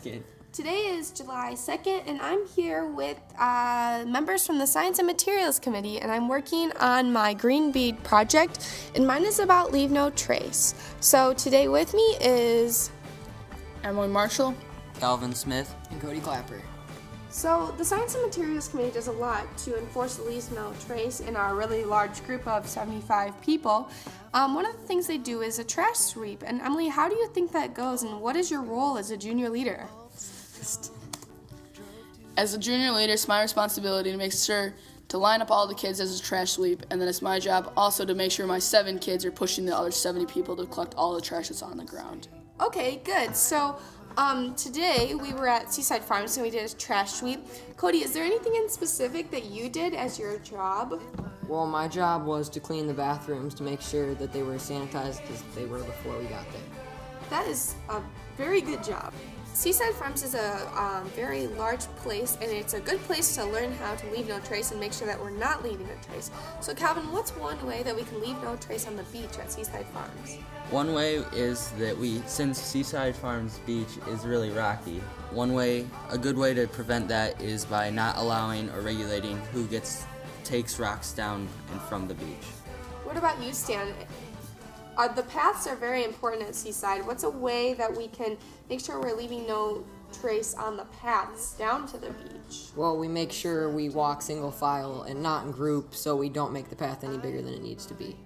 2nd. Today is July 2nd, and I'm here with members from the Science and Materials Committee, and I'm working on my green bead project, and mine is about Leave No Trace. So today with me is Emily Marshall, Calvin Smith, and Cody Clapper. So the Science and Materials Committee does a lot to enforce Leave No Trace in our really large group of 75 people. One of the things they do is a trash sweep. And Emily, how do you think that goes, and what is your role as a junior leader? As a junior leader, it's my responsibility to make sure to line up all the kids as a trash sweep, and then it's my job also to make sure my 7 kids are pushing the other 70 people to collect all the trash that's on the ground. Okay, good. So today we were at Seaside Farms and we did a trash sweep. Cody, is there anything in specific that you did as your job? Well, my job was to clean the bathrooms to make sure that they were sanitized as they were before we got there. That is a very good job. Seaside Farms is a very large place, and it's a good place to learn how to leave no trace and make sure that we're not leaving a trace. So Calvin, what's one way that we can leave no trace on the beach at Seaside Farms? One way is that since Seaside Farms Beach is really rocky, a good way to prevent that is by not allowing or regulating who takes rocks down and from the beach. What about you, Stan? The paths are very important at Seaside. What's a way that we can make sure we're leaving no trace on the paths down to the beach? Well, we make sure we walk single file and not in groups so we don't make the path any bigger than it needs to be.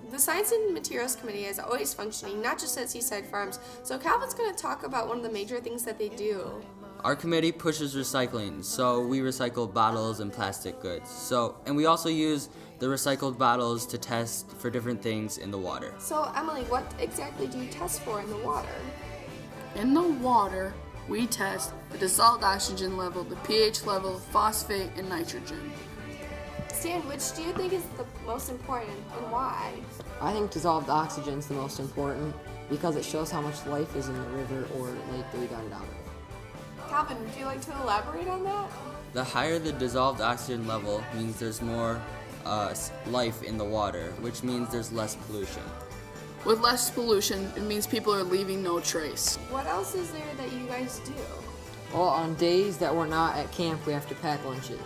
The Science and Materials Committee is always functioning, not just at Seaside Farms. So Calvin's going to talk about one of the major things that they do. Our committee pushes recycling, so we recycle bottles and plastic goods. And we also use the recycled bottles to test for different things in the water. So Emily, what exactly do you test for in the water? In the water, we test the dissolved oxygen level, the pH level, phosphate, and nitrogen. Stan, which do you think is the most important and why? I think dissolved oxygen is the most important because it shows how much life is in the river or lake that we got it out of. Calvin, would you like to elaborate on that? The higher the dissolved oxygen level means there's more life in the water, which means there's less pollution. With less pollution, it means people are leaving no trace. What else is there that you guys do? Well, on days that we're not at camp, we have to pack lunches.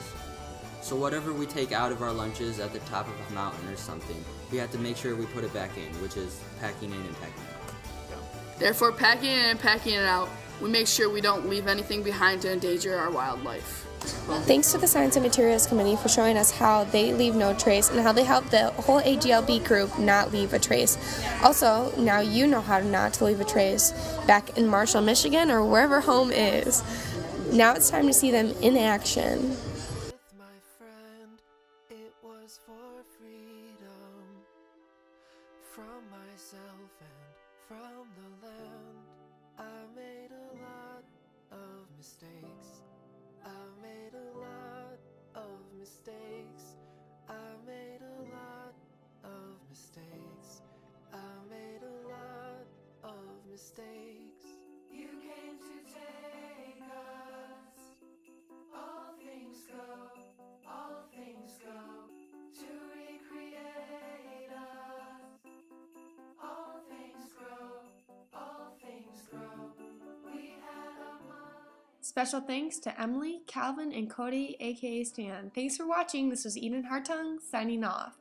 So whatever we take out of our lunches at the top of a mountain or something, we have to make sure we put it back in, which is packing in and packing out. Therefore, packing in and packing it out, we make sure we don't leave anything behind to endanger our wildlife. Thanks to the Science and Materials Committee for showing us how they leave no trace and how they help the whole AGLP group not leave a trace. Also, now you know how not to leave a trace back in Marshall, Michigan, or wherever home is. Now it's time to see them in action. For freedom from myself and from the land. I made a lot of mistakes. I made a lot of mistakes. I made a lot of mistakes. I made a lot of mistakes. You came to take us. All things go, all things go. To recreate us. All things grow, we had a mind. Special thanks to Emily, Calvin, and Cody, aka Stan. Thanks for watching. This was Eden Hartung signing off.